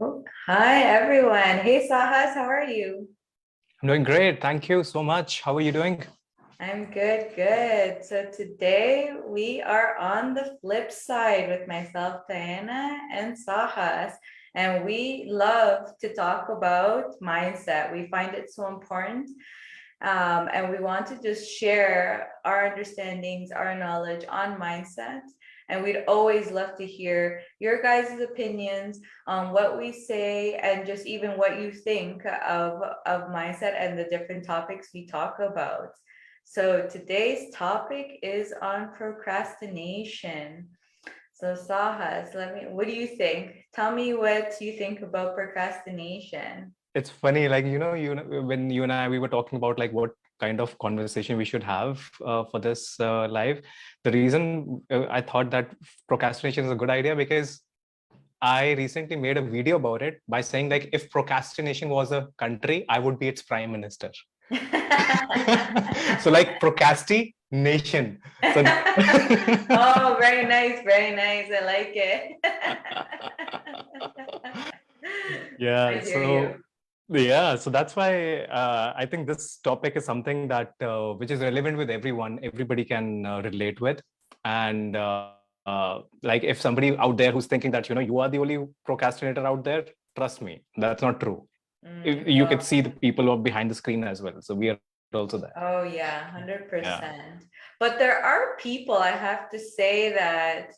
Oh, hi, everyone. Hey, Sahas, how are you? I'm doing great. Thank you so much. How are you doing? I'm good, good. So today we are on the flip side with myself, Diana, and Sahas, and we love to talk about mindset. We find it so important, and we want to just share our understandings, our knowledge on mindset. And we'd always love to hear your guys' opinions on what we say and just even what you think of mindset and the different topics we talk about. So today's topic is on procrastination. So Sahas, what do you think? Tell me what you think about procrastination. It's funny, like when you and I we were talking about like what kind of conversation we should have for this live. The reason I thought that procrastination is a good idea because I recently made a video about it by saying like if procrastination was a country, I would be its prime minister. So like procrastination. So Oh, very nice, very nice. I like it. yeah, I hear you. so that's why I think this topic is something that which is relevant with everyone. Everybody can relate with, and like if somebody out there who's thinking that you are the only procrastinator out there, trust me, that's not true. You could see the people who are behind the screen as well, so we are also there. Oh yeah, Yeah. 100%. But there are people, I have to say, that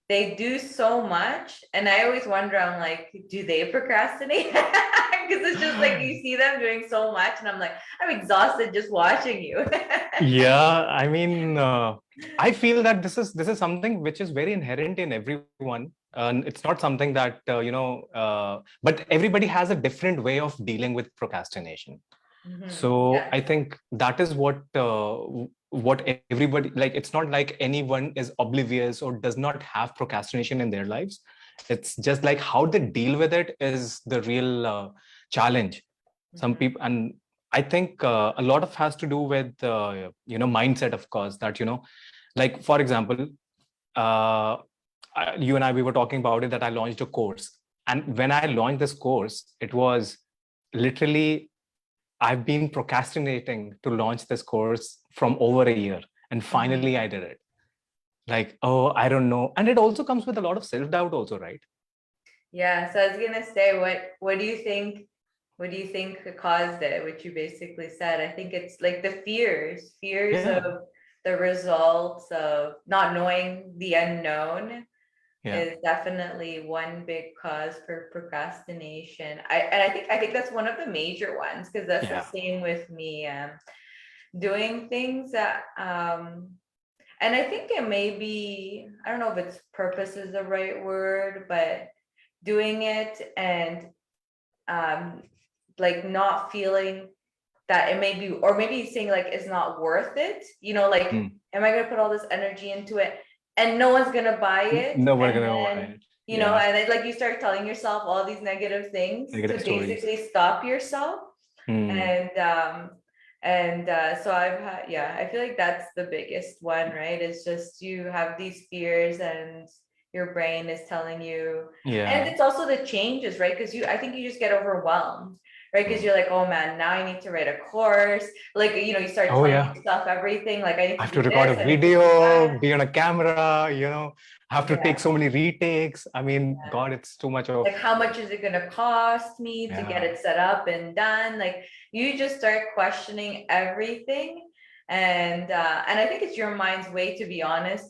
they do so much, and I always wonder, I'm like, do they procrastinate? Because it's just like you see them doing so much, and I'm like, I'm exhausted just watching you. Yeah, I mean, I feel that this is something which is very inherent in everyone, and it's not something that but everybody has a different way of dealing with procrastination. So I Yes. think that is what everybody like. It's not like anyone is oblivious or does not have procrastination in their lives. It's just like how they deal with it is the real challenge. Some people, and I think a lot of has to do with mindset, of course. That like for example, uh, you and I we were talking about it that I launched a course, and when I launched this course, it was literally I've been procrastinating to launch this course from over a year, and finally I did it. Like, oh, I don't know, and it also comes with a lot of self doubt, also, right? Yeah, so I was gonna say, what do you think? What do you think caused it? Which you basically said. I think it's like the fears Yeah, of the results of not knowing the unknown yeah, is definitely one big cause for procrastination. I think that's one of the major ones because that's the yeah. same with me. Doing things that and I think it may be, I don't know if it's purpose is the right word, but doing it and um like not feeling that it may be, or maybe saying like it's not worth it, like Mm. am I gonna put all this energy into it and no one's gonna buy it, No, we're and gonna buy then it. Yeah, and then like you start telling yourself all these negative things to negative stories. basically stop yourself. Mm. And so I've had, yeah, I feel like that's the biggest one, right? It's just you have these fears and your brain is telling you, and Yeah. it's also the changes, right? Because I think you just get overwhelmed, right? Because Mm. you're like, oh man, now I need to write a course. Like, you start Oh telling yeah. yourself everything, like I need I to have to do record a this, I need to do video, that. be on a camera, have to take Yeah. so many retakes. I mean, God, it's too much of, Like how much is it going to cost me to get yeah. it set up and done? Like you just start questioning everything. And I think it's your mind's way, to be honest,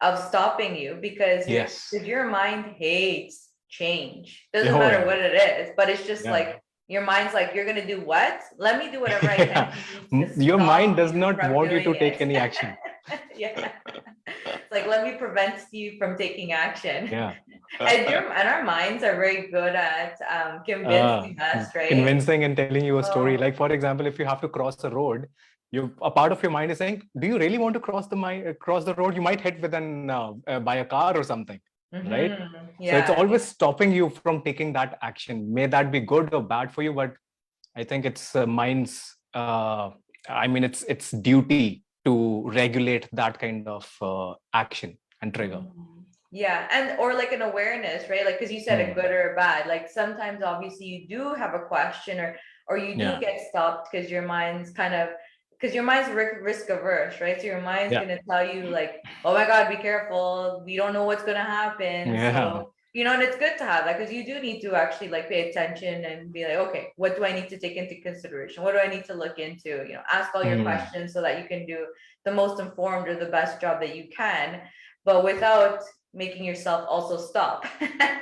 of stopping you, because Yes. your mind hates change. Doesn't Oh matter yeah. what it is, but it's just Yeah. like your mind's like, you're gonna do what? Let me do whatever I can Yeah. to Your mind stop does you not from want you to doing take it. any action. Yeah. It's like, let me prevent you from taking action. Yeah. And our minds are very good at uh, convincing us, right? Convincing and telling you a story. Oh, Like, for example, if you have to cross a road, a part of your mind is saying, "Do you really want to cross the road? You might hit by a car or something, right?" So it's yeah. always stopping you from taking that action. May that be good or bad for you, but I think it's mind's. I mean, it's duty to regulate that kind of action and trigger. Yeah, and or like an awareness, right? Like, because you said a Hmm. good or a bad. Like sometimes, obviously, you do have a question, or you do Yeah. get stopped because your mind's kind of because your mind's risk averse, right? So your mind's Yeah. gonna tell you like, oh my God, be careful. We don't know what's gonna happen. Yeah. So and it's good to have that because you do need to actually like pay attention and be like, okay, what do I need to take into consideration? What do I need to look into? Ask all your Hmm. questions so that you can do the most informed or the best job that you can, but without making yourself also stop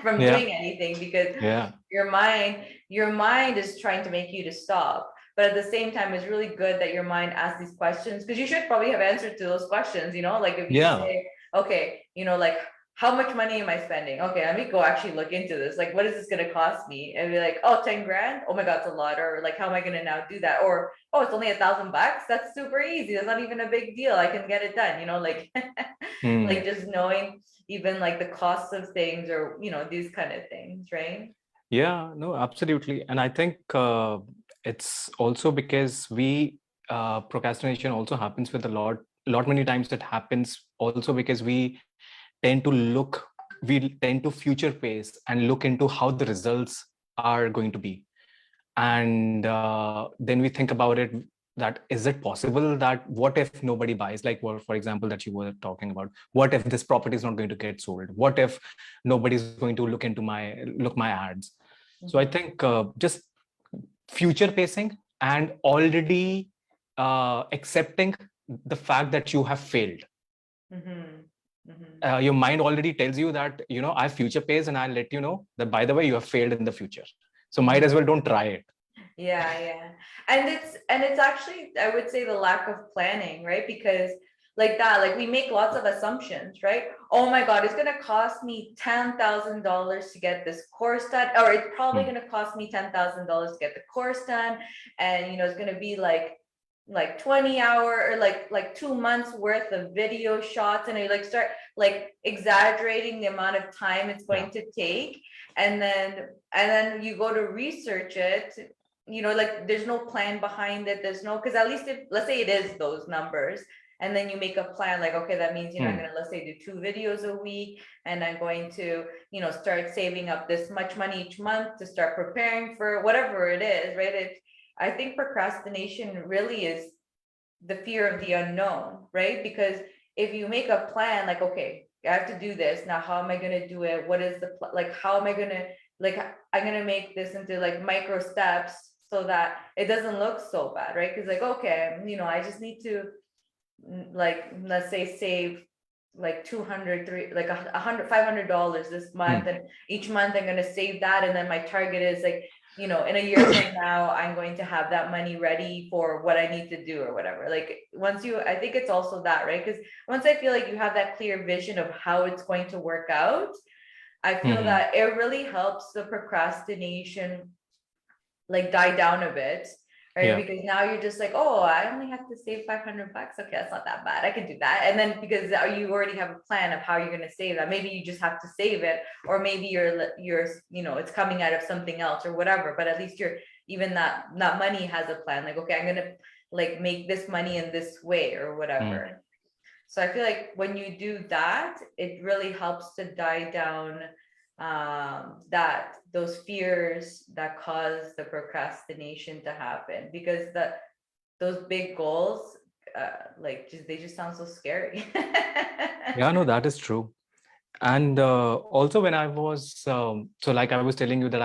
from Yeah. doing anything, because Yeah. your mind is trying to make you to stop, but at the same time it's really good that your mind asks these questions, because you should probably have answered to those questions, like if you Yeah. say, okay, like how much money am I spending? Okay, let me go actually look into this. Like, what is this going to cost me? And be like, oh, 10 grand. Oh my God, it's a lot. Or like, how am I going to now do that? Or, oh, it's only $1,000. That's super easy. That's not even a big deal. I can get it done, like, like Hmm. just knowing even like the costs of things, or, these kind of things, right? Yeah, no, absolutely. And I think it's also because procrastination also happens with lot many times it happens also because tend to look, we tend to future pace and look into how the results are going to be. And then we think about it, that is it possible that what if nobody buys, like what, for example, that you were talking about, what if this property is not going to get sold, what if nobody's going to look my ads. So I Mm-hmm. think just future pacing and already accepting the fact that you have failed. Mm-hmm. Mm-hmm. Your mind already tells you that I future pace, and I'll let you know that by the way you have failed in the future, so might as Mm-hmm. well don't try it. Yeah. And it's actually, I would say, the lack of planning, right? Because like that, like we make lots of assumptions, right? Oh my God, it's gonna cost me $10,000 to get this course done, or it's probably Hmm. gonna cost me $10,000 to get the course done, and it's gonna be like 20 hour, or like 2 months worth of video shots, and you like start like exaggerating the amount of time it's Yeah. going to take, and then you go to research it, like there's no plan behind it. There's no, because at least if, let's say it is those numbers, and then you make a plan like, okay, that means, I'm Hmm. gonna, let's say, do 2 videos a week, and I'm going to, start saving up this much money each month to start preparing for whatever it is, right? I think procrastination really is the fear of the unknown, right? Because if you make a plan, like, okay, I have to do this now, how am I going to do it? What is the like, how am I going to, like, I'm going to make this into like micro steps so that it doesn't look so bad, right? Because like, okay, I just need to, like, let's say, save like 200 3 like $100 $500 this month, Hmm. and each month I'm going to save that, and then my target is like, in a year from now I'm going to have that money ready for what I need to do or whatever. Like, I think it's also that, right? Because once I feel like you have that clear vision of how it's going to work out, I feel Hmm. that it really helps the procrastination like die down a bit, right? Yeah. Because now you're just like, oh, I only have to save $500. Okay, that's not that bad. I can do that. And then because you already have a plan of how you're going to save that, maybe you just have to save it, or maybe you're it's coming out of something else or whatever. But at least you're, even that money has a plan. Like, okay, I'm gonna like make this money in this way or Hmm. whatever. So I feel like when you do that, it really helps to die down that those fears that cause the procrastination to happen, because those big goals, like, they just sound so scary. Yeah, no, that is true. And also when I was so like I was telling you that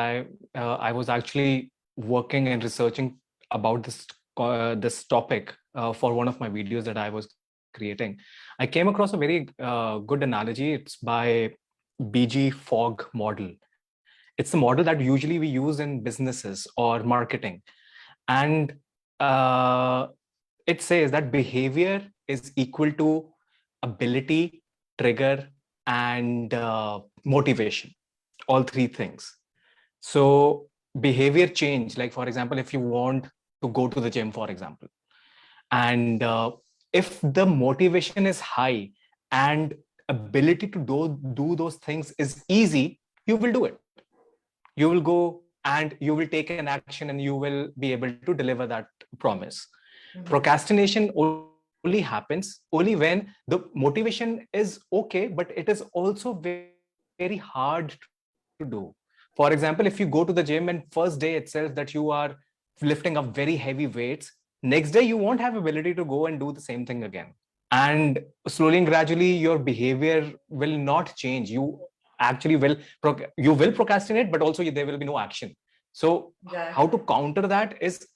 I was actually working and researching about this topic for one of my videos that I was creating. I came across a very good analogy. It's by BG Fog model. It's the model that usually we use in businesses or marketing. And uh, it says that behavior is equal to ability, trigger, and motivation, all three things. So behavior change, like for example, if you want to go to the gym, for example, and if the motivation is high and ability to do those things is easy, you will do it. You will go and you will take an action and you will be able to deliver that promise. Mhm. Procrastination only happens only when the motivation is okay, but it is also very hard to do. For example, if you go to the gym and first day itself that you are lifting up very heavy weights, next day you won't have ability to go and do the same thing again. And slowly and gradually your behavior will not change. You actually you will procrastinate, but also there will be no action. So how to Exactly. counter that is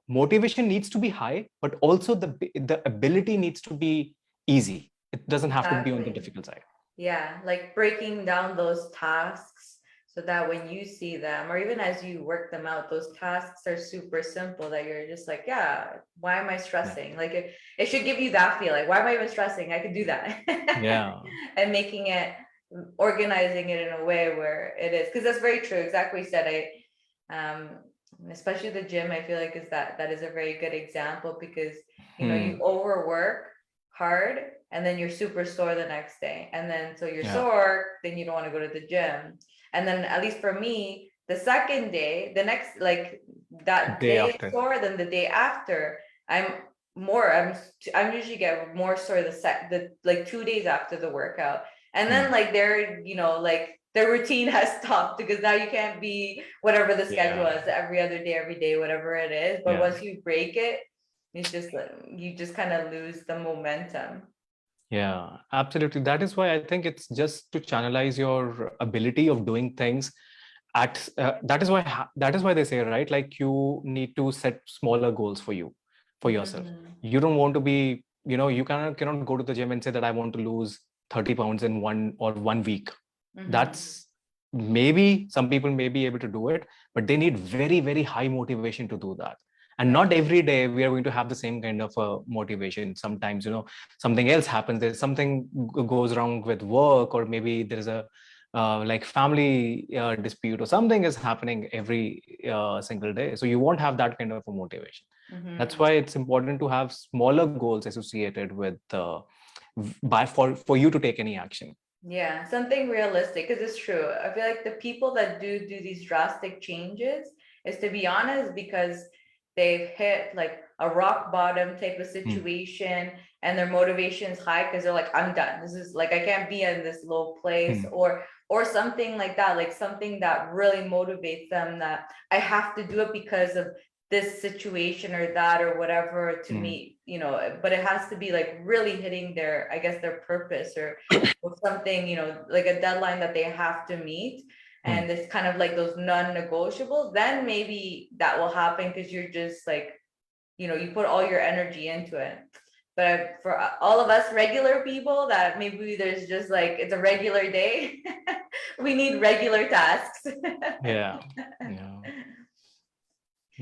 motivation needs to be high, but also the ability needs to be easy. It doesn't have to be on the Exactly. difficult side. Yeah, like breaking down those tasks so that when you see them, or even as you work them out, those tasks are super simple that you're just like, yeah, why am I Yeah. stressing? Like it should give you that feeling. Why am I even stressing? I could do that. Yeah. And making it, organizing it in a way where it is, because that's very true. Exactly what you said. Especially the gym, I feel like that is a very good example because you Hmm. overwork hard and then you're super sore the next day. And then so you're Yeah. sore, then you don't want to go to the gym. And then at least for me, the second day, the next like that Day day is after. sore, then the day after, I'm more I'm usually get more sore the like 2 days after the workout. And then Hmm. like like the routine has stopped because now you can't be whatever the schedule Yeah. is every day, whatever it is. But Yeah. once you break it, it's just like you just kind of lose the momentum. Yeah, absolutely. That is why I think it's just to channelize your ability of doing things that is why they say, right, like you need to set smaller goals for yourself. Mhm. You don't want to be, you cannot go to the gym and say that I want to lose 30 pounds in 1 week. Mhm. That's maybe some people may be able to do it, but they need very, very high motivation to do that. And not Right. every day we are going to have the same kind of motivation. Sometimes, something else happens. There's something goes wrong with work, or maybe there is a like family dispute or something is happening every single day. So you won't have that kind of a motivation. That's Mhm. why it's important to have smaller goals associated with for you to take any action. Yeah, something realistic because it's true. I feel like the people that do these drastic changes is, to be honest, because they've hit like a rock bottom type of Hmm. situation and their motivation's high because they're like, I'm done. This is like I can't be in this low place, Hmm. or something like that, like something that really motivates them, that I have to do it because of this situation or that or whatever to Hmm. meet, but it has to be like really hitting their, I guess, their purpose or something, like a deadline that they have to meet. Hmm. And it's kind of like those non-negotiables, then maybe that will happen because you're just like, you put all your energy into it. But for all of us regular people, that maybe there's just like, it's a regular day, we need regular tasks. Yeah. Yeah.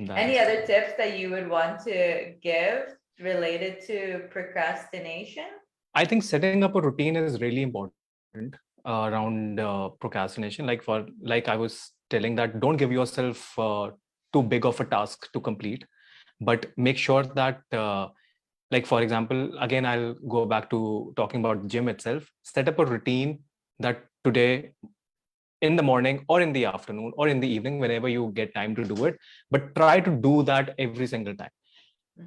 That Any is other true. tips that you would want to give related to procrastination? I think setting up a routine is really important around procrastination. Like I was telling, that don't give yourself too big of a task to complete, but make sure that like for example, again I'll go back to talking about the gym itself. Set up a routine that today, in the morning or in the afternoon or in the evening, whenever you get time to do it, but try to do that every single time,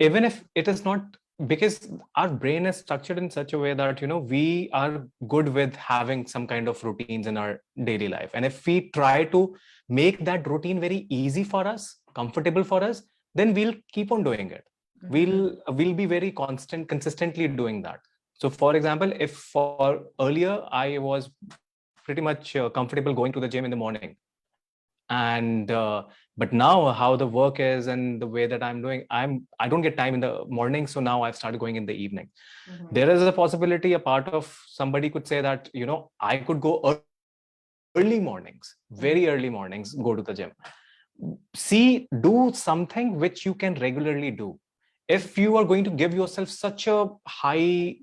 even Mhm. if it is not, because our brain is structured in such a way that we are good with having some kind of routines in our daily life. And if we try to make that routine very easy for us, comfortable for us, then we'll keep on doing it. Mhm. We'll be very consistently doing that. So for example, if for earlier I was pretty much comfortable going to the gym in the morning, and but now how the work is and the way that I don't get time in the morning, so now I've started going in the evening. There Mhm. is a possibility, a part of somebody could say that I could go early mornings, very early mornings, go to the gym. See, do something which you can regularly do. If you are going to give yourself such a high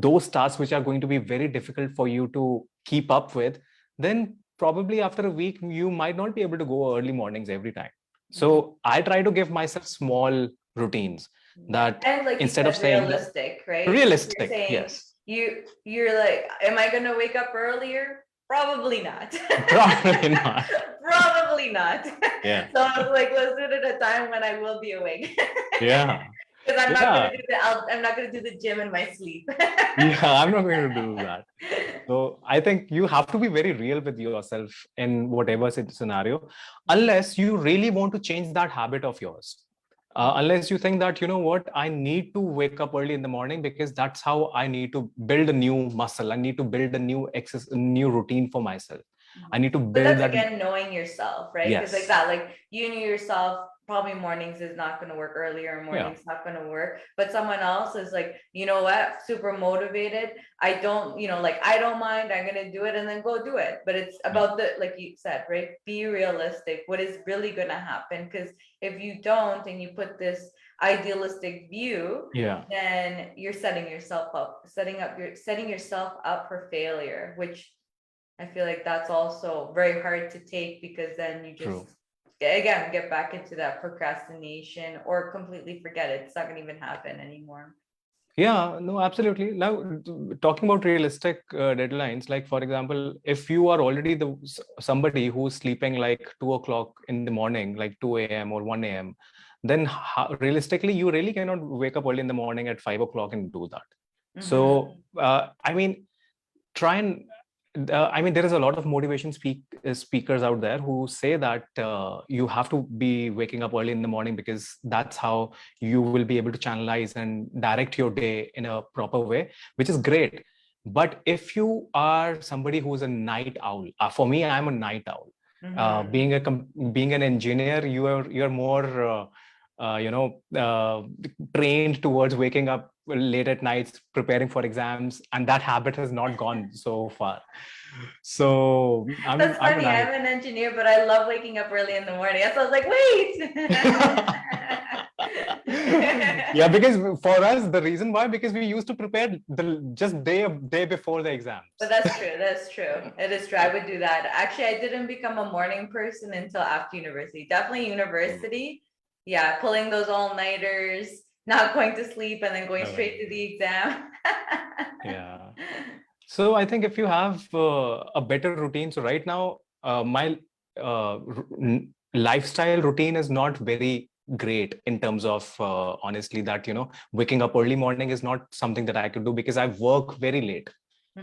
those tasks which are going to be very difficult for you to keep up with, then probably after a week you might not be able to go early mornings every time. Mhm. So I try to give myself small routines, Yeah, that and like you instead of said, saying that realistic, right? Like you're realistic, saying yes. you're like, am I gonna wake up earlier? Probably not. Probably not. Probably not. Yeah. So I was like, let's do it at a time when I will be awake. Yeah. Because I'm not gonna Yeah. do I'm not gonna do the gym in my sleep. Yeah. I'm not going to do that. So I think you have to be very real with yourself in whatever scenario, unless you really want to change that habit of yours. Unless you think that, you know what, I need to wake up early in the morning because that's how I need to build a new muscle. I need to build a new new routine for myself. I need to But build that's that. again knowing yourself, right? Because like Yes. that, like you knew yourself, probably mornings is not going to work, earlier Yeah. mornings not going to work. But someone else is like, you know what, super motivated. I don't, like I don't mind. I'm going to do it and then go do it. But it's Yeah. about the, like you said, right? Be realistic. What is really going to happen? Because if you don't and you put this idealistic view, Yeah. then you're setting yourself up for failure, which I feel like that's also very hard to take, because then you just True. again get back into that procrastination or completely forget it. It's not gonna even happen anymore. Yeah, no, absolutely. Now, talking about realistic deadlines, like for example, if you are already somebody who's sleeping like 2 o'clock in the morning, like 2 a.m. or 1 a.m., then realistically, you really cannot wake up early in the morning at 5 o'clock and do that. So, I mean, try and I mean, there is a lot of motivation speakers out there who say that you have to be waking up early in the morning because that's how you will be able to channelize and direct your day in a proper way, which is great. But if you are somebody who is a night owl, for me, I'm a night owl. Being an engineer, you're more trained towards waking up late at nights preparing for exams, and that habit has not gone so far. So That's I'm a funny. night. I'm an engineer, but I love waking up early in the morning. So I was like, wait. Yeah, because for us the reason why, because we used to prepare the just day before the But exams. that's true. That's true. It is true. I would do that. Actually, I didn't become a morning person until after university. Definitely university. Yeah, pulling those all-nighters, not going to sleep, and then going straight to the exam. Yeah. So I think if you have a better routine, so right now my lifestyle routine is not very great in terms of honestly that waking up early morning is not something that I could do because I work very late.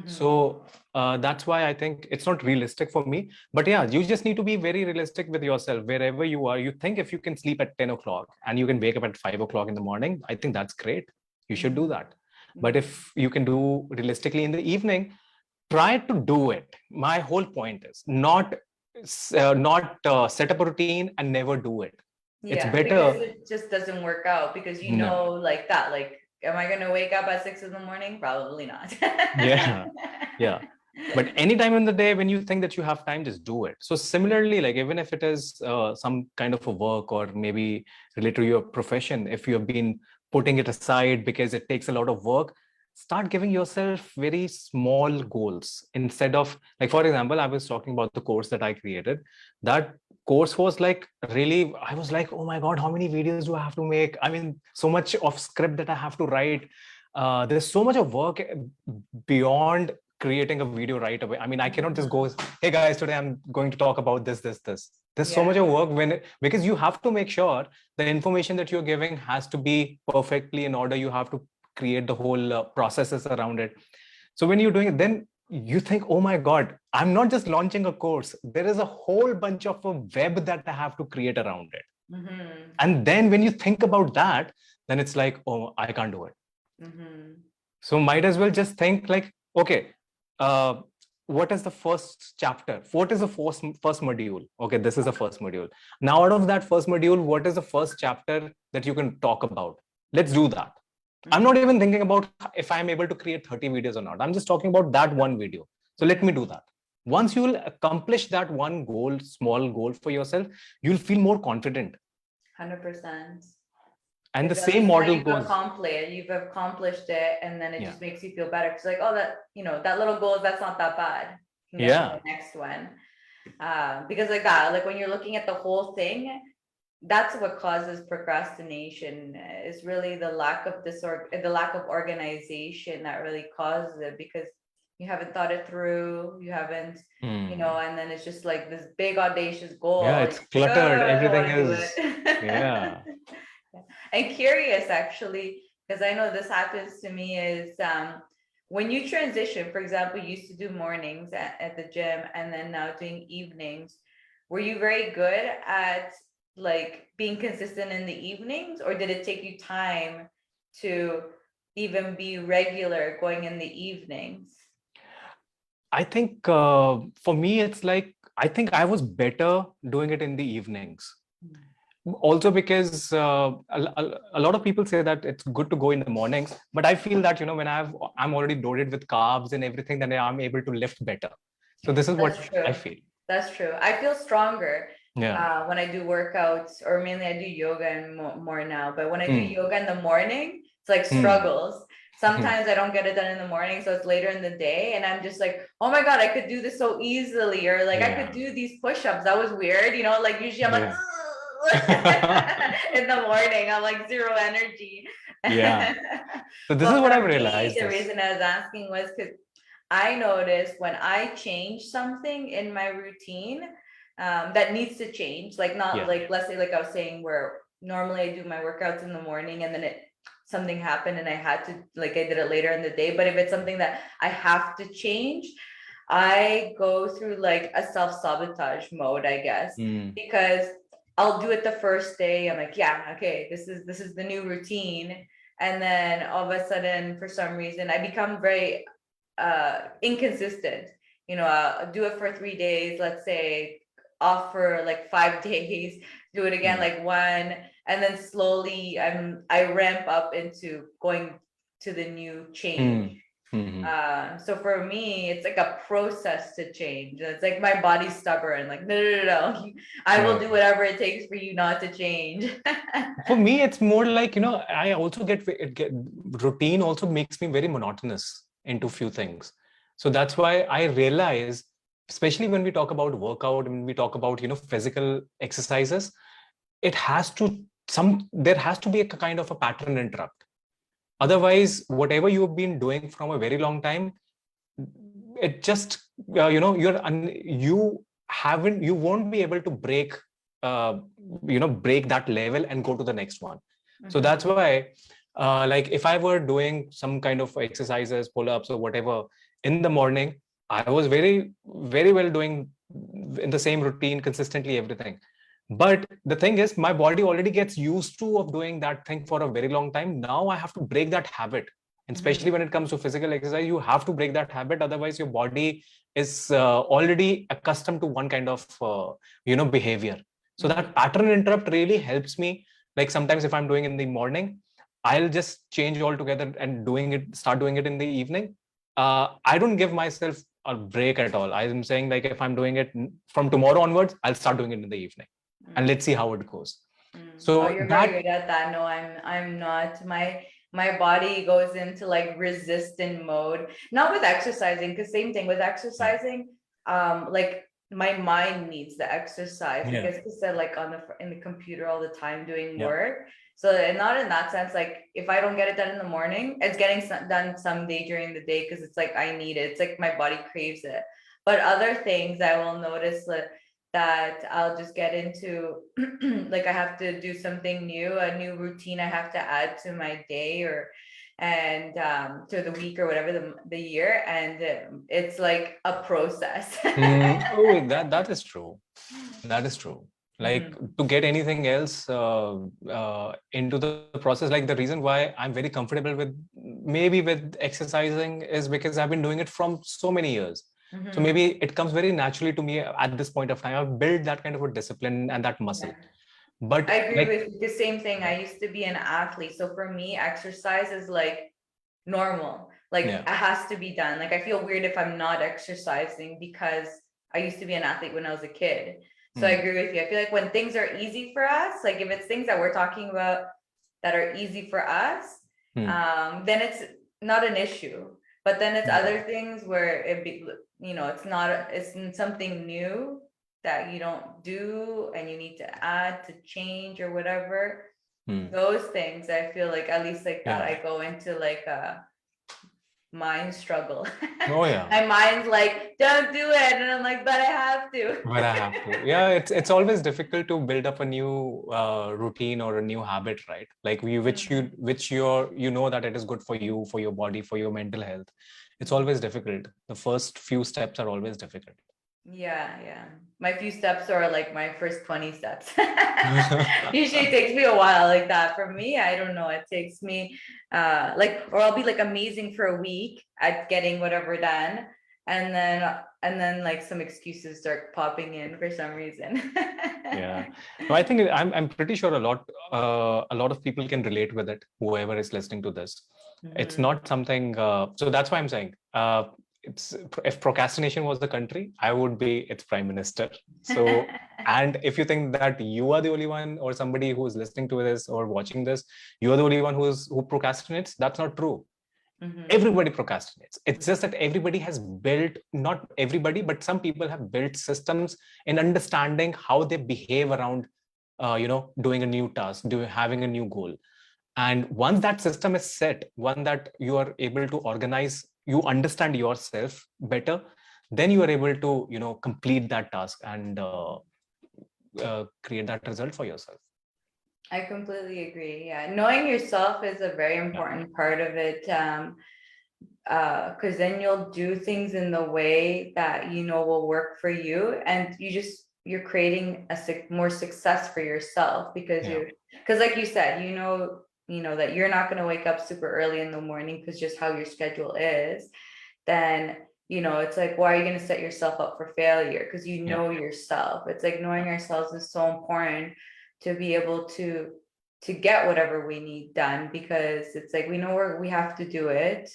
So that's why I think it's not realistic for me. But yeah, you just need to be very realistic with yourself. Wherever you are, you think if you can sleep at 10 o'clock and you can wake up at 5 o'clock in the morning, I think that's great. You should do that. But if you can do realistically in the evening, try to do it. My whole point is not set up a routine and never do it. It's Yeah, because better. it just doesn't work out, because No. like that, like, am I gonna wake up at 6 in the morning? Probably not. Yeah. Yeah. But anytime in the day when you think that you have time, just do it. So similarly, like even if it is some kind of a work or maybe related to your profession, if you have been putting it aside because it takes a lot of work, start giving yourself very small goals instead of, like, for example, I was talking about the course that I created. That course was like really, I was like, oh my God, how many videos do I have to make? I mean, so much of script that I have to write. There's so much of work beyond creating a video right away. I mean, I cannot just go, hey guys, today I'm going to talk about this. There's so much Yeah. of work because you have to make sure the information that you're giving has to be perfectly in order. You have to create the whole processes around it. So when you're doing it, then you think, oh my God, I'm not just launching a course. There is a whole bunch of a web that I have to create around it. And then when you think about that, then it's like, oh, I can't do it. So might as well just think like, okay, uh, what is the first chapter? What is the first module? Okay, this is the first module. Now, out of that first module, what is the first chapter that you can talk about? Let's do that. I'm not even thinking about if I'm able to create 30 videos or not. I'm just talking about that one video. So let me do that. Once you will accomplish that one goal, small goal for yourself, you'll feel more confident. 100%. And the Because at same least now model goes. you've accomplished it, and then it Yeah. just makes you feel better. It's like, oh, that, that little goal, that's not that bad. You can get Yeah. to the next one. Because like that, like when you're looking at the whole thing, that's what causes procrastination, is really the lack of the lack of organization that really causes it. Because you haven't thought it through, you haven't, Hmm. and then it's just like this big audacious goal, Yeah, and it's you're like, cluttered. oh, I don't Everything want to do is, it. yeah. Yeah. And curious actually, because I know this happens to me, is when you transition, for example, you used to do mornings at the gym and then now doing evenings, were you very good at like being consistent in the evenings, or did it take you time to even be regular going in the evenings? I think for me, it's like, I think I was better doing it in the evenings. Also because a lot of people say that it's good to go in the mornings, but I feel that, when I'm already loaded with carbs and everything, then I'm able to lift better. So this is That's what I true. feel. That's true. I feel stronger Yeah. when I do workouts, or mainly I do yoga and more now. But when I do Hmm. yoga in the morning, it's like Hmm. struggles. Hmm. Sometimes I don't get it done in the morning, so it's later in the day, and I'm just like, oh my God, I could do this so easily, or like I could Yeah. do these push-ups. That was weird, like usually I'm like Yeah. in the morning, I'm like zero energy. Yeah. So this is But what I've for me, realized the is, reason I was asking was because I noticed when I change something in my routine, that needs to change, like not yeah. like, let's say, like I was saying, where normally I do my workouts in the morning and then something happened and I had to, like, I did it later in the day. But if it's something that I have to change, I go through like a self-sabotage mode, I guess, Hmm. because I'll do it the first day. I'm like, yeah, okay, this is the new routine. And then all of a sudden, for some reason, I become very inconsistent. I'll do it for 3 days, let's say, off for like 5 days, do it again Hmm. like one, and then slowly I ramp up into going to the new change. Hmm. Hmm. So for me, it's like a process to change. It's like my body's stubborn, like, no, no, no, no. I will Yeah. do whatever it takes for you not to change. For me, it's more like, I also get routine also makes me very monotonous into few things. So that's why I realize, especially when we talk about workout, when we talk about, physical exercises, it has to there has to be a kind of a pattern interrupt. Otherwise, whatever you've been doing from a very long time, it just, you won't be able to break that level and go to the next one. So that's Mhm. why, like if I were doing some kind of exercises, pull-ups or whatever in the morning, I was very, very well doing in the same routine consistently, everything. But the thing is, my body already gets used to of doing that thing for a very long time. Now I have to break that habit. And especially Mhm. when it comes to physical exercise, you have to break that habit. Otherwise, your body is already accustomed to one kind of behavior. So that Mhm. pattern interrupt really helps me. Like sometimes if I'm doing in the morning, I'll just change altogether and start doing it in the evening. I don't give myself a break at all. I'm saying, like, if I'm doing it from tomorrow onwards, I'll start doing it in the evening, and Mhm. let's see how it goes. Oh, So you're very that, good at that. No, I'm not. My body goes into like resistant mode. Not with exercising, because same thing with yeah, exercising. Like my mind needs the exercise yeah, because I said like in the computer all the time doing yeah. work. So and not in that sense. Like if I don't get it done in the morning, it's getting done someday during the day because it's like I need it. It's like my body craves it. But other things I will notice that I'll just get into, like I have to do something new, a new routine I have to add to my day, or and to the week or whatever, the year, and it's like a process. Oh, that is true. That is true. Like Mhm. to get anything else into the process, like the reason why I'm very comfortable with maybe with exercising is because I've been doing it from so many years. So Mhm. maybe it comes very naturally to me at this point of time. I've built that kind of a discipline and that muscle. Yeah. I But agree like, with the same thing. yeah, I used to be an athlete, so for me, exercise is like normal. Like yeah, it has to be done. Like I feel weird if I'm not exercising because I used to be an athlete when I was a kid. So I hmm, agree with you. I feel like when things are easy for us, like if it's things that we're talking about that are easy for us, hmm, then it's not an issue. But then it's yeah, other things where it's not, it's something new that you don't do and you need to add to change or whatever. hmm, Those things I feel like, at least like that, yeah. I go into like a mind struggle. Oh yeah. My mind's like, don't do it. And I'm like, but I have to. But I have to. Yeah, it's always difficult to build up a new routine or a new habit, right? Like you know that it is good for you, for your body, for your mental health. It's always difficult. The first few steps are always difficult. Yeah. My few steps are like my first 20 steps. Usually it takes me a while like that. For me, I don't know. It takes me or I'll be like amazing for a week at getting whatever done. And then like some excuses start popping in for some reason. Yeah. No, I think I'm pretty sure a lot of people can relate with it, whoever is listening to this. It's Mhm. not something so that's why I'm saying it's if procrastination was the country, I would be its prime minister. So and if you think that you are the only one or somebody who is listening to this or watching this, you are the only one who procrastinates, that's not true. Mhm. Everybody procrastinates. It's just that everybody has built, not everybody, but some people have built systems in understanding how they behave around doing a new task, having a new goal. And once that system is set, one that you are able to organize, you understand yourself better, then you are able to complete that task and create that result for yourself. I completely agree. Yeah. Knowing yourself is a very Yeah. important part of it. Because then you'll do things in the way that you know will work for you, and you're creating more success for yourself because Yeah. like you said, that you're not going to wake up super early in the morning because just how your schedule is. Then it's like, why are you going to set yourself up for failure? Because you know yourself. It's like knowing ourselves is so important to be able to get whatever we need done, because it's like we know we have to do it,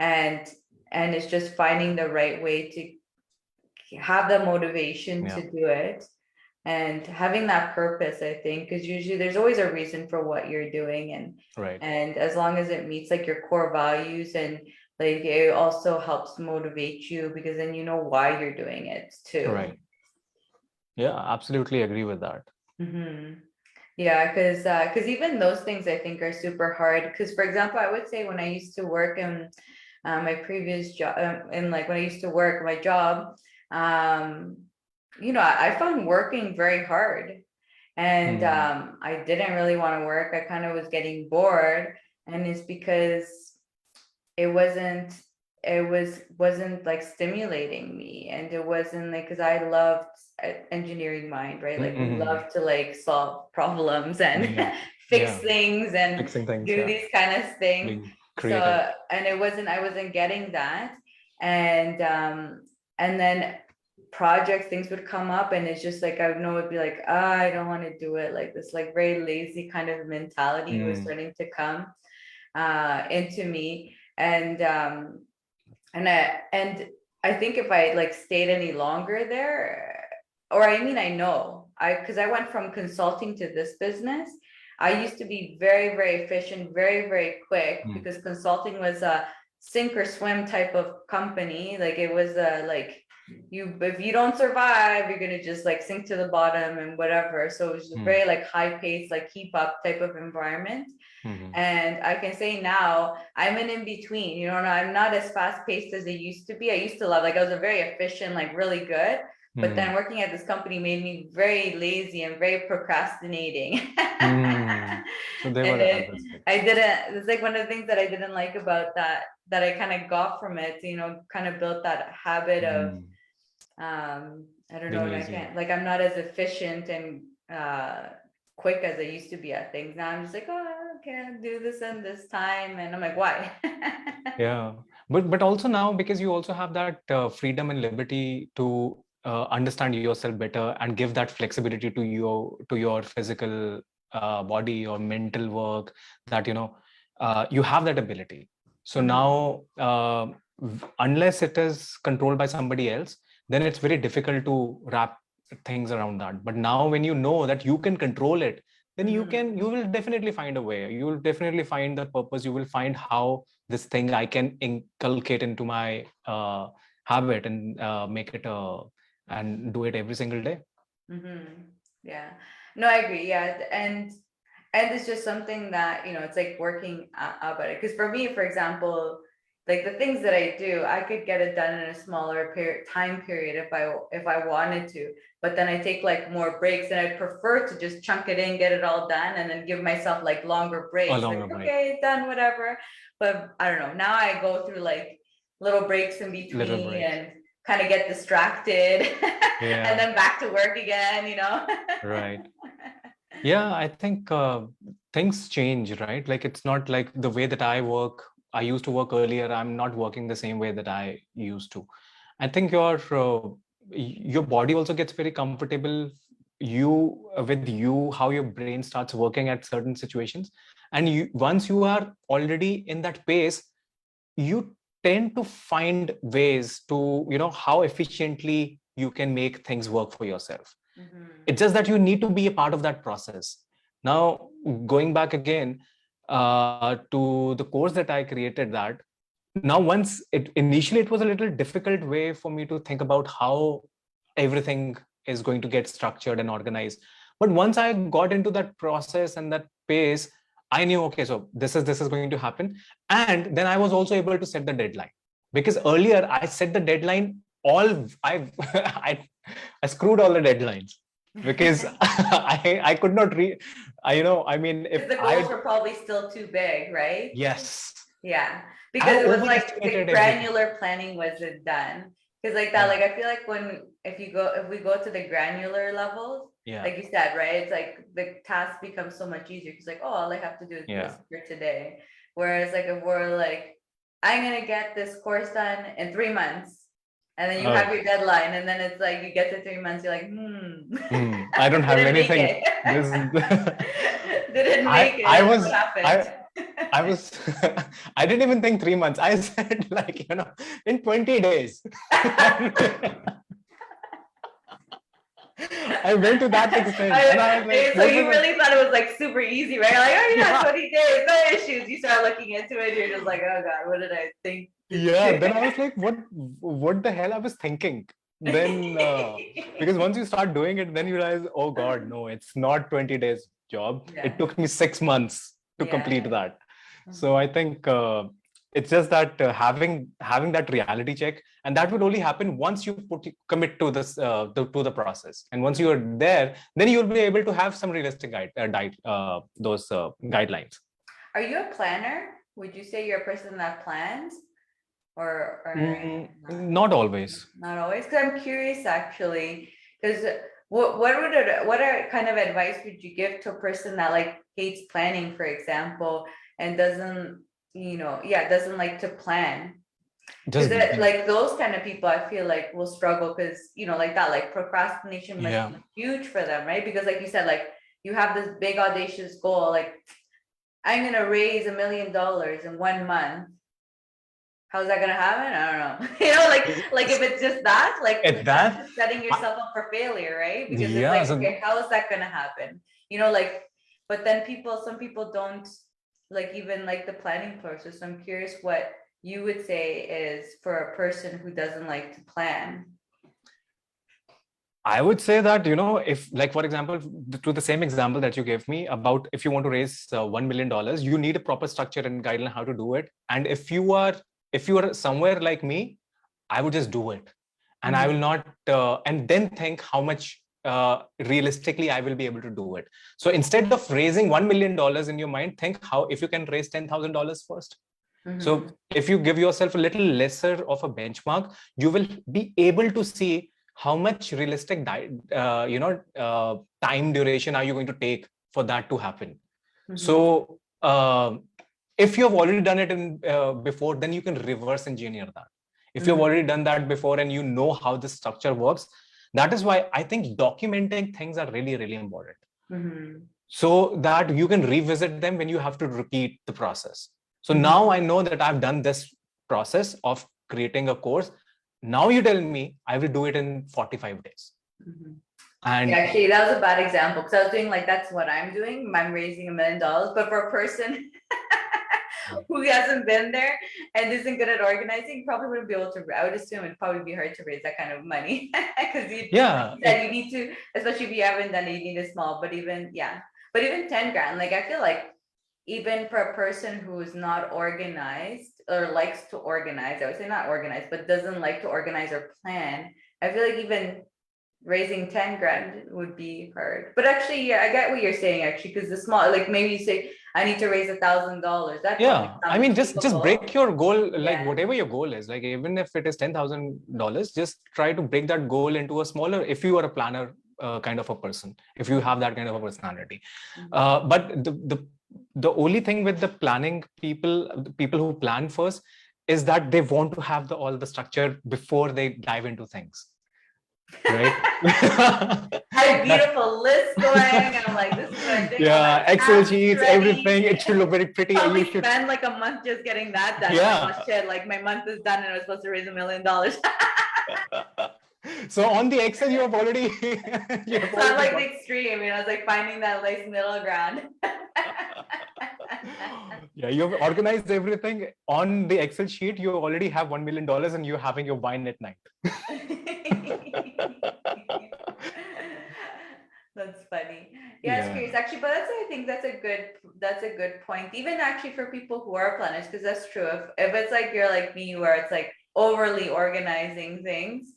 and it's just finding the right way to have the motivation Yeah. to do it, and having that purpose, I think, because usually there's always a reason for what you're doing, Right. and as long as it meets like your core values, and like it also helps motivate you because then you know why you're doing it too. Right. Yeah, absolutely agree with that. Mm-hmm. Yeah, because even those things I think are super hard. Because for example, I would say when I used to work in my previous job, and like when I used to work my job, um, I found working very hard, and I didn't really want to work. I kind of was getting bored, and it's because it wasn't like stimulating me, and it wasn't like, because I loved engineering mind, right? Like we Mm-hmm. love to like solve problems and Yeah. fix Yeah. things and Fixing things. do Yeah. these kind of things. Being creative. So, and I wasn't getting that, and then projects, things would come up, and it's just like I would know it'd be like, I don't want to do it. Like this like very lazy kind of mentality was starting to come into me, and I think if I like stayed any longer there, or I mean, I know because I went from consulting to this business. I used to be very, very efficient, very, very quick, Mm. because consulting was a sink or swim type of company. Like it was a like, if you don't survive, you're gonna just like sink to the bottom and whatever. So it was just very like high paced, like keep up type of environment. Mm-hmm. And I can say now I'm in between, and I'm not as fast paced as I used to be. I used to love, like I was a very efficient, like really good. But then working at this company made me very lazy and very procrastinating. Mm. So they And were unrealistic. it's like one of the things that I didn't like about that I kind of got from it, kind of built that habit of, I don't know, Being and I lazy. can't, like, I'm not as efficient and quick as I used to be at things. Now I'm just like, oh, okay, I'll do this in this time. And I'm like, why? Yeah. But also now, because you also have that freedom and liberty to understand yourself better and give that flexibility to your physical body or mental work, that you have that ability. So now unless it is controlled by somebody else, then it's very difficult to wrap things around that. But now when you know that you can control it, then you will definitely find a way. You will definitely find the purpose. You will find how this thing I can inculcate into my habit and make it and do it every single day. Yeah, no, I agree. Yeah, and it's just something that it's like working about it. Because for me, for example, like the things that I do, I could get it done in a smaller time period if I wanted to. But then I take like more breaks, and I'd prefer to just chunk it in, get it all done, and then give myself like longer A breaks. Like, longer break, okay, done, whatever. But I don't know. Now I go through like little breaks in little between breaks. and kind of get distracted and Yeah, then back to work again, you know? right. Yeah, I think things change, right? Like it's not like the way that I work. I used to work earlier. I'm not working the same way that I used to. I think your body also gets very comfortable. With you, how your brain starts working at certain situations, and once you are already in that pace, you tend to find ways to how efficiently you can make things work for yourself. Mhm. It's just that you need to be a part of that process. Now, going back again to the course that I created, that now once it initially it was a little difficult way for me to think about how everything is going to get structured and organized. But once I got into that process and that pace, I knew, okay, so this is going to happen. And then I was also able to set the deadline, because earlier I set the deadline all I I screwed all the deadlines, because I could not I mean, if Because the goals I were probably still too big, right? yes, Yeah, I because it was like the overestimated everything. granular planning wasn't done. Because like that, Yeah, like I feel like if we go to the granular levels, yeah, like you said, right? It's like the task becomes so much easier. Because like, oh, all I have to do is this yeah. for today. Whereas like if we're like, I'm gonna get this course done in 3 months, and then you have Oh, your deadline, and then it's like you get to 3 months, you're like, I don't have didn't make anything. it. This Didn't make I it. What was happened? I was I didn't even think 3 months. I said, like, in 20 days. I went to that extent, and I was like, So what was you it? really thought it was like super easy, right? Like, oh yeah, Yeah, 20 days, no issues. You start looking into it, you're just like, oh God, what did I think? yeah. Then I was like, what the hell I was thinking? Then because once you start doing it, then you realize, oh God, no, it's not 20 days job. It Yeah, took me 6 months to complete yeah. that. So Mhm. I think it's just that having that reality check, and that would only happen once you commit to this to the process, and once you are there, then you'll be able to have some realistic those guidelines. Are you a planner? Would you say you're a person that plans, or not? Not always. Not always, because I'm curious actually. Because what are kind of advice would you give to a person that like hates planning, for example, and doesn't, yeah, doesn't like to plan? Because Just like those kind of people, I feel like will struggle because like that, like procrastination must yeah. be huge for them, right? Because like you said, like you have this big audacious goal, like I'm gonna raise $1 million in 1 month. How's that gonna happen? I don't know. Like if it's just that, like At that's that, just setting I, yourself up for failure, right? Because it's yeah. like, So okay, how is that gonna happen? Like, but then some people don't like even like the planning process. So I'm curious what you would say is for a person who doesn't like to plan. I would say that, if, like, for example, to the same example that you gave me about, if you want to raise $1 million, you need a proper structure and guideline how to do it. And if you are somewhere like me, I would just do it, and I will Mhm. not, and then think how much realistically I will be able to do it. So instead of raising $1 million in your mind, think how if you can raise $10,000 first. So Mhm. if you give yourself a little lesser of a benchmark, you will be able to see how much realistic time duration are you going to take for that to happen. Mhm. So if you have already done it in before, then you can reverse engineer that. If you've already Mhm. done that before and you know how this structure works, that is why I think documenting things are really, really important, Mhm. so that you can revisit them when you have to repeat the process. So Mhm. now I know that I've done this process of creating a course. Now you tell me I will do it in 45 days. Mhm. Yeah, And actually, that was a bad example because I was doing like that's what I'm doing. I'm raising $1 million, but for a person who hasn't been there and isn't good at organizing, probably wouldn't be able to. I would assume it'd probably be hard to raise that kind of money because like yeah, you said, you need to, especially if you haven't done it, you need it small. But even yeah, but even 10 grand, like I feel like even for a person who is not organized, or likes to organize, I would say not organize, but doesn't like to organize or plan, I feel like even raising 10 grand would be hard. But actually, yeah, I get what you're saying actually, because the small, like maybe you say, I need to raise $1,000. That probably Yeah, I sounds mean, just break achievable. your goal, like Yeah. whatever your goal is, like even if it is $10,000, just try to break that goal into a smaller, if you are a planner kind of a person, if you have that kind of a personality. But the only thing with the planning people, the people who plan first, is that they want to have all the structure before they dive into things, right? I had a beautiful list going, and I'm like, this is what I'm doing. All Yeah, my Excel tasks sheets, ready. everything. It should look very pretty. You Probably should, spend like a month just getting that done. I'm like, oh yeah. shit, like my month is done and I was supposed to raise $1 million. So on the Excel, you have already you have So I'm already like got. the extreme, I was like finding that nice middle ground. Yeah, you've organized everything on the Excel sheet. You already have $1 million, and you're having your wine at night. That's funny. Yeah, it's Yeah, curious actually, but I think that's a good point. Even actually for people who are planners, because that's true. If it's like you're like me, where it's like overly organizing things,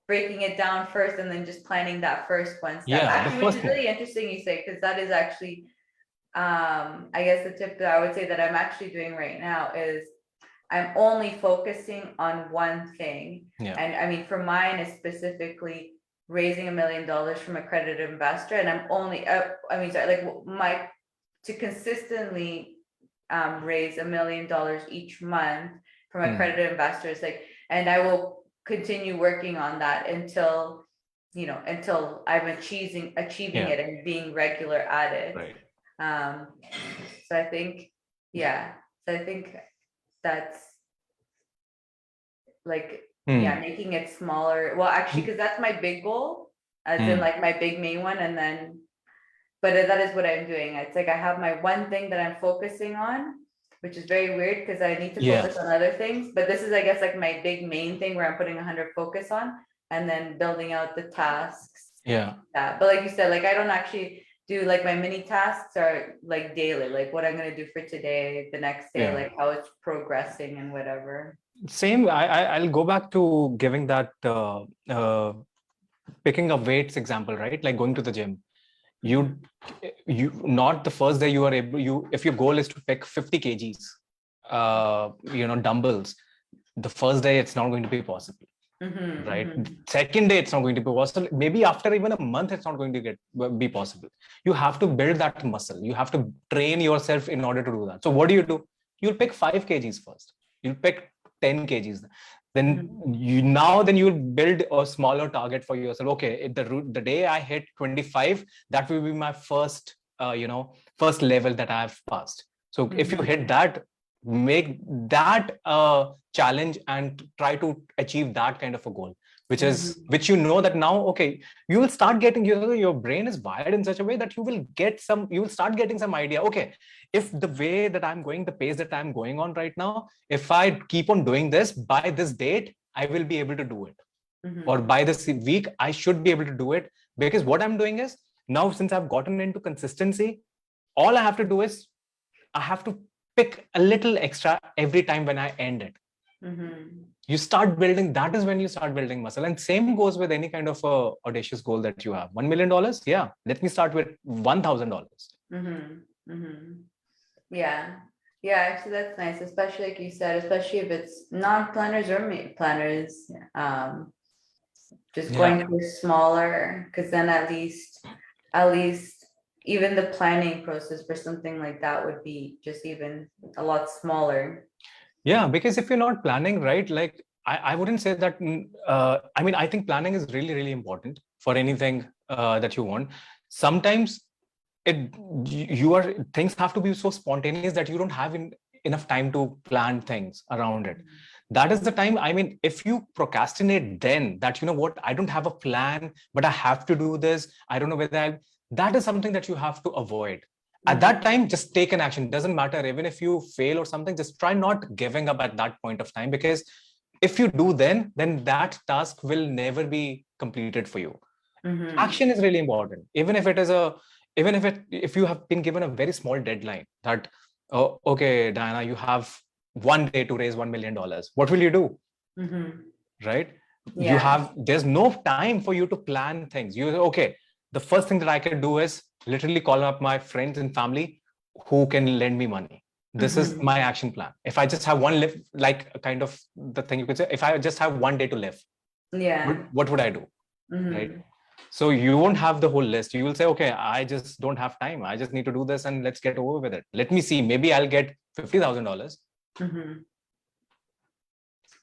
breaking it down first and then just planning that first one step. yeah, the Actually, which first is one. really interesting you say, because that is actually I guess the tip that I would say that I'm actually doing right now is I'm only focusing on one thing. Yeah, And I mean, for mine is specifically raising $1 million from accredited investor. And I'm only, sorry, like to consistently raise $1 million each month from accredited investors, like, and I will continue working on that until, until I'm achieving yeah, it and being regular at it. right. So I think, yeah, so I think that's like, yeah, making it smaller. Well, actually, because that's my big goal, as in like my big main one, and then, but that is what I'm doing. It's like I have my one thing that I'm focusing on, which is very weird because I need to Yeah, focus on other things. But this is, I guess, like my big main thing where I'm putting 100 focus on, and then building out the tasks. yeah. Yeah, but like you said, like I don't actually do like my mini tasks are like daily, like what I'm gonna do for today, the next day, Yeah. like how it's progressing and whatever. Same. I'll go back to giving that picking up weights example, right? Like going to the gym. You not the first day you are able, you, if your goal is to pick 50 kgs dumbbells, the first day it's not going to be possible, right? Second day it's not going to be possible. Maybe after even a month it's not going to be possible. You have to build that muscle. You have to train yourself in order to do that. So what do? You'll pick 5 kgs first. You'll pick 10 kgs. Then you'll build a smaller target for yourself. Okay, the day I hit 25, that will be my first first level that I've passed. So if you hit that, make that a challenge and try to achieve that kind of a goal, which you know that now, okay, you will start getting, your brain is wired in such a way that you will start getting some idea. Okay, if the way that I'm going, the pace that I'm going on right now, if I keep on doing this, by this date I will be able to do it, or by this week I should be able to do it. Because what I'm doing is, now since I've gotten into consistency, all I have to do is I have to pick a little extra every time when I end it. You start building, that is when you start building muscle. And same goes with any kind of audacious goal that you have. $1 million, yeah, let me start with $1,000. Yeah. Yeah, actually that's nice, especially like you said, especially if it's non-planners or planners, just going for smaller, because then at least even the planning process for something like that would be just even a lot smaller. Yeah, because if you're not planning, right, like I wouldn't say that. I mean, I think planning is really, really important for anything that you want. Sometimes things have to be so spontaneous that you don't have enough time to plan things around it. That is the time. I mean, if you procrastinate, then that, what, I don't have a plan, but I have to do this. I don't know whether that is something that you have to avoid. At that time, just take an action. Doesn't matter, even if you fail or something, just try not giving up at that point of time, because if you do, then that task will never be completed for you. Action is really important. Even if it is if you have been given a very small deadline, that, oh, okay, Diana, you have one day to raise $1 million. What will you do? Right? There's no time for you to plan things. Okay, the first thing that I can do is literally call up my friends and family who can lend me money. This is my action plan. If I just have one live, like kind of the thing you could say, if I just have one day to live, what would I do? Right? So you won't have the whole list. You will say, okay, I just don't have time. I just need to do this and let's get over with it. Let me see, maybe I'll get $50,000.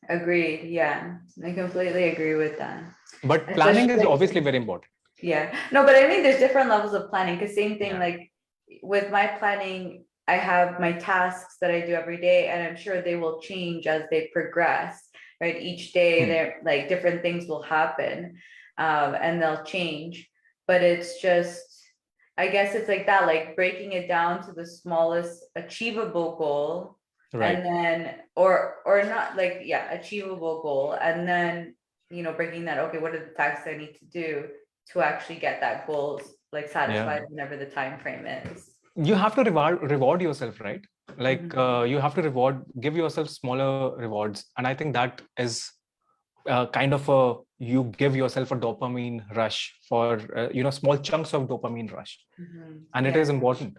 Agreed. Yeah, I completely agree with that. But planning is obviously very important. Yeah, no, but I mean, there's different levels of planning, because same thing, like with my planning, I have my tasks that I do every day, and I'm sure they will change as they progress, right? Each day there, like different things will happen, and they'll change. But it's just, I guess it's like that, like breaking it down to the smallest achievable goal, and then, or not, like, achievable goal, and then, breaking that, okay, what are the tasks I need to do to actually get that goal like satisfied whenever the time frame is. You have to reward yourself, right? Like you have to give yourself smaller rewards, and I think that is kind of you give yourself a dopamine rush for small chunks of dopamine rush, and it is important.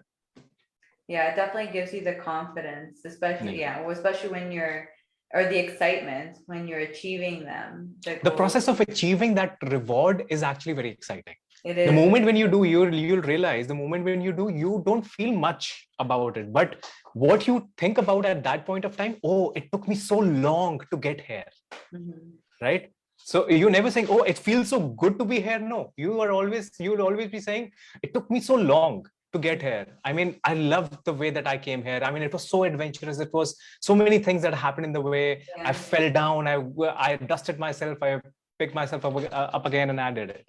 Yeah, it definitely gives you the confidence, especially especially when or the excitement when you're achieving them. The process of achieving that reward is actually very exciting. It is. The moment when you do, you'll realize the moment when you do, you don't feel much about it. But what you think about at that point of time, oh, it took me so long to get here, right? So you're never saying, oh, it feels so good to be here. No, you will always be saying, it took me so long to get here. I mean, I loved the way that I came here. I mean, it was so adventurous. It was so many things that happened in the way. I fell down. I dusted myself. I picked myself up again, and I did it.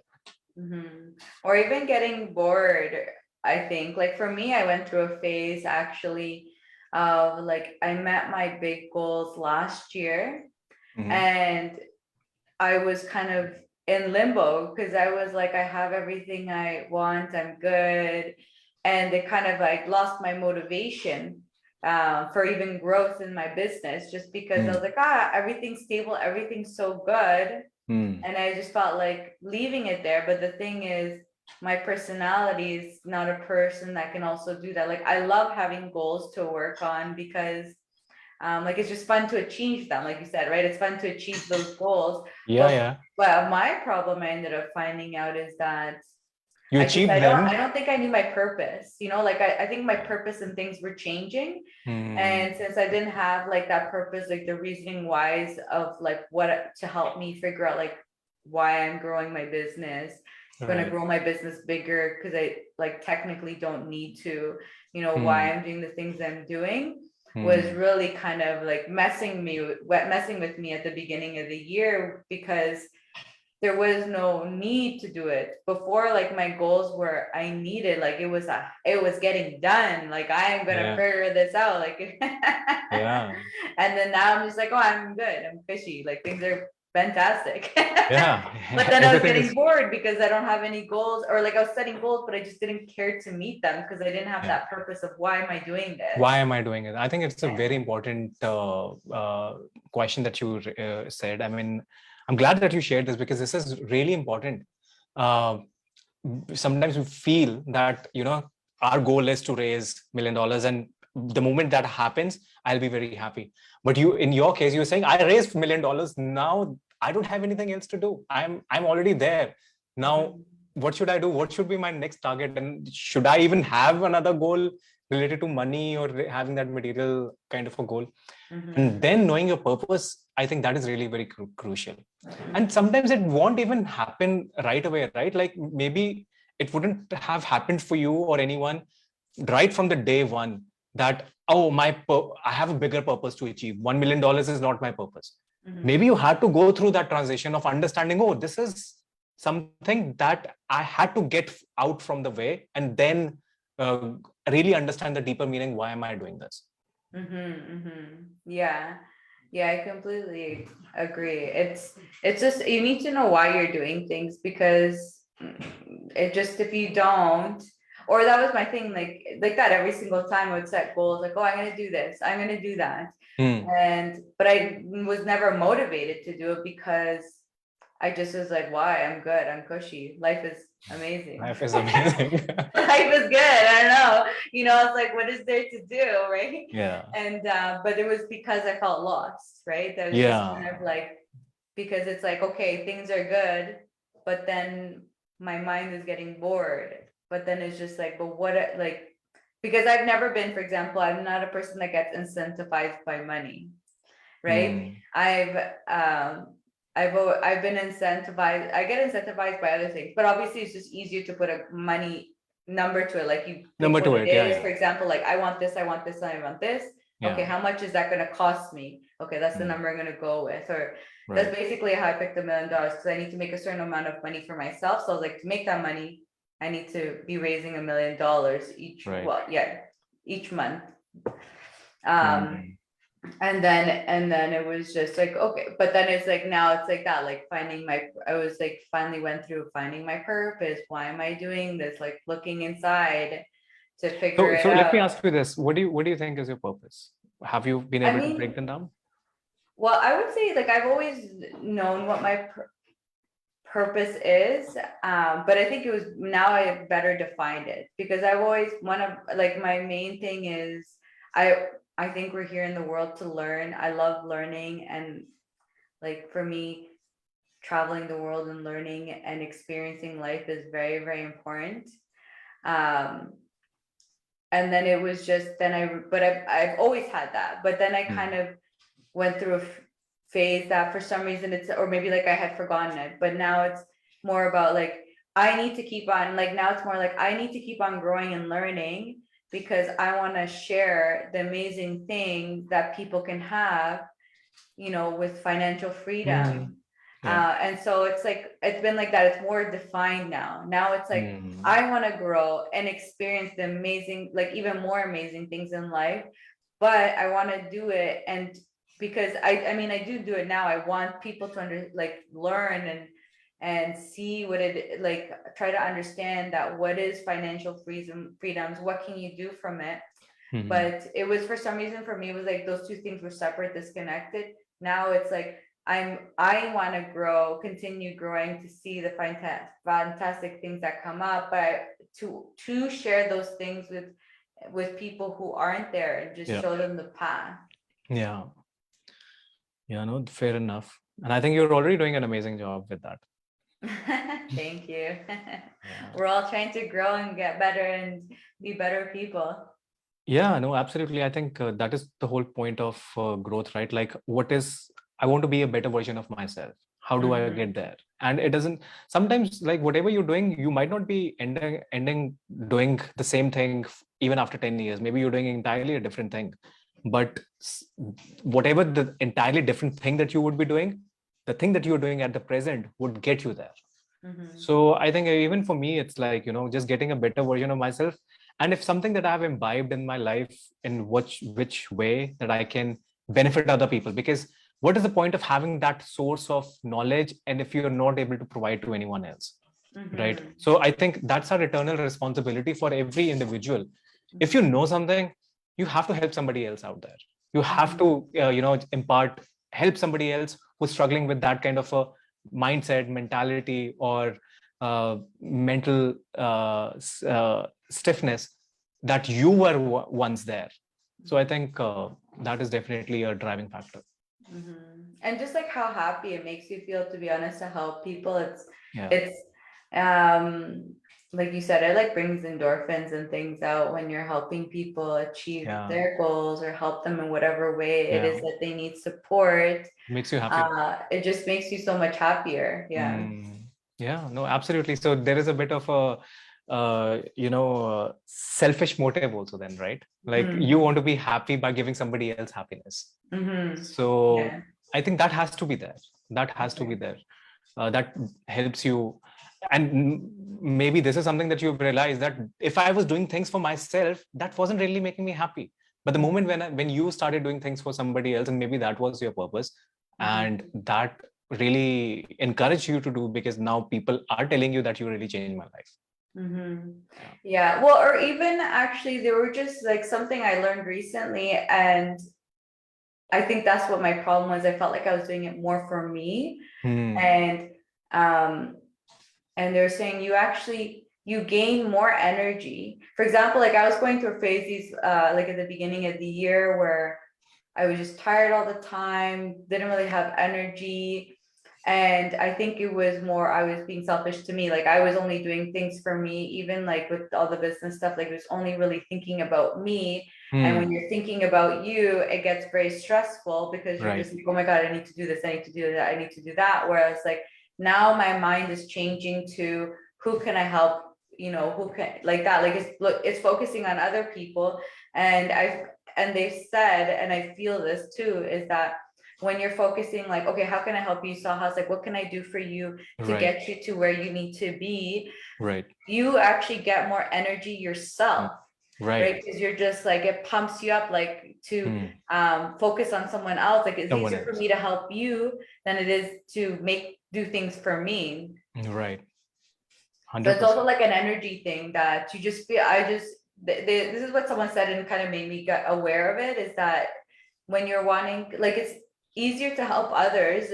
Or even getting bored. I think, like for me, I went through a phase actually of like, I met my big goals last year, and I was kind of in limbo, because I was like, I have everything I want, I'm good. And it kind of like lost my motivation for even growth in my business, just because I was like, everything's stable, everything's so good. And I just felt like leaving it there. But the thing is, my personality is not a person that can also do that. Like, I love having goals to work on, because like, it's just fun to achieve them, like you said, right? It's fun to achieve those goals. But my problem I ended up finding out is that I don't think I knew my purpose, like I think my purpose and things were changing. And since I didn't have like that purpose, like the reasoning wise of like what to help me figure out like why I'm growing my business, going to grow my business bigger, because I like technically don't need to, why I'm doing the things I'm doing, was really kind of like messing with me at the beginning of the year, because there was no need to do it before. Like, my goals were, I needed, like, it was getting done, like I am gonna figure this out, like and then now I'm just like, oh, I'm good, I'm fishy, like things are fantastic. But then I was getting bored because I don't have any goals, or like I was setting goals but I just didn't care to meet them, because I didn't have that purpose of why am I doing this. Why am I doing it? I think it's a very important question that you said. I mean, I'm glad that you shared this, because this is really important. Sometimes we feel that, our goal is to raise $1 million, and the moment that happens, I'll be very happy. But in your case, you're saying, I raised $1 million. Now I don't have anything else to do. I'm already there. Now, what should I do? What should be my next target? And should I even have another goal related to money or having that material kind of a goal? And then knowing your purpose, I think that is really very crucial. And sometimes it won't even happen right away, right? Like, maybe it wouldn't have happened for you or anyone right from the day one that, oh, I have a bigger purpose to achieve. $1 million is not my purpose. Maybe you had to go through that transition of understanding, oh, this is something that I had to get out from the way, and then really understand the deeper meaning. Why am I doing this? Yeah, I completely agree. It's just, you need to know why you're doing things, because it just, if you don't, or that was my thing, like that every single time I would set goals, like, oh, I'm gonna do this, I'm gonna do that. But I was never motivated to do it because I just was like, why? I'm good, I'm cushy, life is amazing. Life is amazing. Life is good. I don't know. It's like, what is there to do, right? Yeah. And but it was because I felt lost, right? That was just kind of like, because it's like, okay, things are good, but then my mind is getting bored. But then it's just like, but what, like, because I've never been, for example, I'm not a person that gets incentivized by money, right? I've been incentivized. I get incentivized by other things, but obviously it's just easier to put a money number to it. Like you pick Number what to it it, yeah, is. yeah. For example, like I want this, I want this, I want this. Okay, Yeah. how much is that going to cost me? Okay, that's the number I'm going to go with. Or that's Right. basically how I picked $1 million, because I need to make a certain amount of money for myself. So I was like, to make that money, I need to be raising $1 million each. Right. Well, yeah, each month. And then it was just like, okay, but then it's like, now it's like that, like I was like, finally went through finding my purpose. Why am I doing this? Like looking inside to figure it So out. let me ask you this. What do you think is your purpose? Have you been able to break them down? Well, I would say like I've always known what my purpose is, but I think it was, now I better defined it, because I've always, one of like my main thing is I think we're here in the world to learn. I love learning, and like for me, traveling the world and learning and experiencing life is very, very important. And then it was just, I've always had that, but then I kind of went through a phase that for some reason or maybe like I had forgotten it, but now it's more about like, I need to keep on, like now it's more like I need to keep on growing and learning, because I want to share the amazing thing that people can have, with financial freedom. And so it's like, it's been like that. It's more defined now. Now it's like, I want to grow and experience the amazing, like even more amazing things in life, but I want to do it. And because I mean, I do it now. I want people to learn and see what it, like, try to understand that what is financial freedoms, what can you do from it? But it was, for some reason for me, it was like those two things were separate, disconnected. Now it's like, I want to grow, continue growing, to see the fantastic things that come up, but to share those things with people who aren't there, and just show them the path. Yeah, no, fair enough. And I think you're already doing an amazing job with that. Thank you. We're all trying to grow and get better and be better people. Yeah, no, absolutely. I think that is the whole point of growth, right? Like, I want to be a better version of myself. How do I get there? And it doesn't, sometimes like whatever you're doing, you might not be ending doing the same thing even after 10 years. Maybe you're doing entirely a different thing, but whatever the entirely different thing that you would be doing, the thing that you're doing at the present would get you there. So I think even for me, it's like, just getting a better version of myself. And if something that I've imbibed in my life, in which way that I can benefit other people, because what is the point of having that source of knowledge and if you're not able to provide to anyone else, right? So I think that's our eternal responsibility for every individual. If you know something, you have to help somebody else out there. You have to help somebody else who's struggling with that kind of a mindset, mentality, or mental stiffness that you were once there. So I think that is definitely a driving factor. And just like how happy it makes you feel, to be honest, to help people. It's like you said, it like brings endorphins and things out when you're helping people achieve their goals, or help them in whatever way it is that they need support. It makes you happy. It just makes you so much happier. Yeah, no, absolutely. So there is a bit of a selfish motive also then, right? Like you want to be happy by giving somebody else happiness. So I think that has to be there. That has to be there. That helps you. And maybe this is something that you've realized, that if I was doing things for myself, that wasn't really making me happy. But the moment when you started doing things for somebody else, and maybe that was your purpose, and that really encouraged you to do, because now people are telling you that you really changed my life. Yeah. Well, or even actually, there were just like something I learned recently, and I think that's what my problem was. I felt like I was doing it more for me, and um, and they're saying you gain more energy. For example, like I was going through phases, like at the beginning of the year where I was just tired all the time, didn't really have energy. And I think it was more, I was being selfish to me. Like I was only doing things for me, even like with all the business stuff, like it was only really thinking about me. And when you're thinking about you, it gets very stressful because you're just Right. like, oh my God, I need to do this, I need to do that, I need to do that. Whereas like now my mind is changing to who can I help, who can like that. Like it's focusing on other people. And they've said, and I feel this too, is that when you're focusing like, okay, how can I help you, Sahas? Like, what can I do for you to Right. get you to where you need to be? Right. You actually get more energy yourself, right? Right. Because you're just like, it pumps you up like to focus on someone else. Like it's Someone easier for else. me to help you than it is to do things for me. Right. So it's 100%. also like an energy thing that you just feel, this is what someone said and kind of made me get aware of it, is that when you're wanting, like it's easier to help others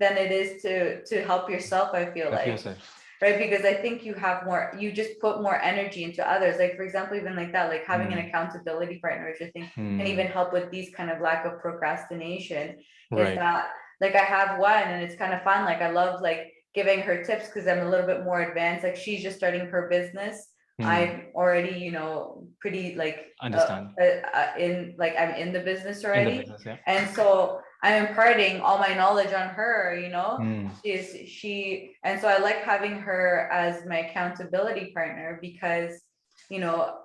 than it is to help yourself, I feel Help like. yourself. Right, because I think you just put more energy into others. Like for example, even like that, like having an accountability partner, which I think can even help with these kind of lack of procrastination, is Right. that like I have one and it's kind of fun. Like I love like giving her tips because I'm a little bit more advanced. Like she's just starting her business. I'm already, pretty like Understand. I'm in the business In the already. business, yeah. And so I'm imparting all my knowledge on her, and so I like having her as my accountability partner because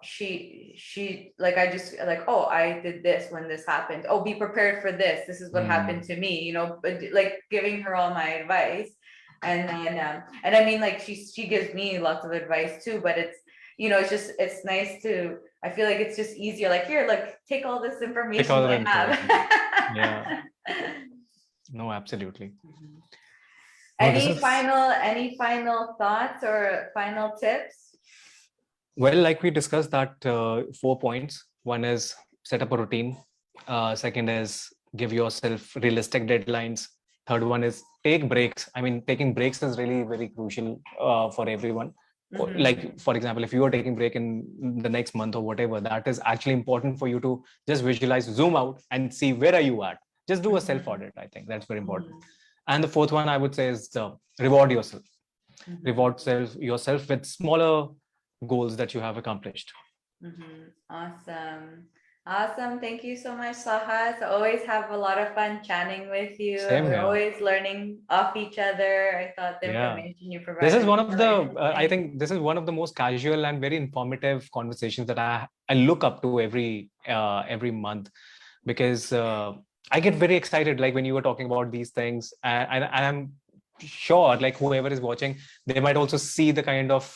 she like I just like, oh, I did this when this happened, oh, be prepared for this is what happened to me, but like giving her all my advice. And then and I mean like she gives me lots of advice too, but it's nice to, I feel like it's just easier, like here, like take all this Take all information the I information. Yeah. have. No, absolutely. Mhm. No, this Any is final thoughts or final tips? well, like we discussed that 4 points. One is set up a routine. Second is give yourself realistic deadlines. Third one is take breaks. I mean, taking breaks is really very crucial for everyone. Like, for example, if you are taking break in the next month or whatever, that is actually important for you to just visualize, zoom out and see where are you at. Just do a self audit. I think that's very important. And the fourth one I would say is reward yourself. Reward yourself with smaller goals that you have accomplished. Awesome. Awesome. Thank you so much, Sahas. I always have a lot of fun chatting with you. Same We're here. always learning off each other. I thought the information you provided. This is one of the, I think this is one of the most casual and very informative conversations that I look up to every month, because I get very excited, like when you were talking about these things, and I'm sure like whoever is watching, they might also see the kind of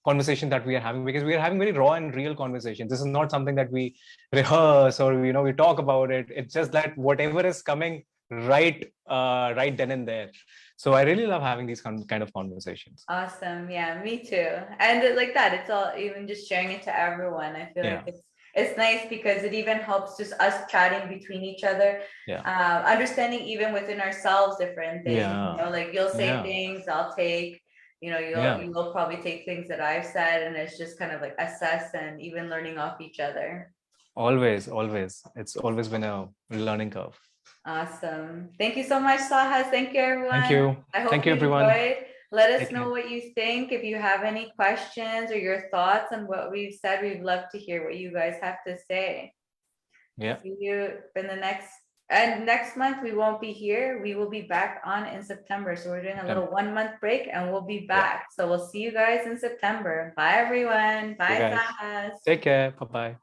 conversation that we are having, because we are having very raw and real conversations. This is not something that we rehearse or we talk about it. It's just that whatever is coming right then and there. So I really love having these kind of conversations. Awesome. Yeah, me too. And like that, it's all, even just sharing it to everyone, I feel like it's nice because it even helps just us chatting between each other, understanding even within ourselves different things. Like you'll say things, I'll take, you'll probably take things that I've said, and it's just kind of like assess and even learning off each other. Always. It's always been a learning curve. Awesome. Thank you so much, Sahas. Thank you, everyone. Thank you. I hope Thank you you, everyone. enjoyed. Let us Take know care. what you think. If you have any questions or your thoughts on what we've said, we'd love to hear what you guys have to say. Yeah. See you in the next month. We won't be here. We will be back in September. So we're doing a little 1-month break and we'll be back. So we'll see you guys in September. Bye, everyone. Bye, Sahas. Take care. Bye-bye.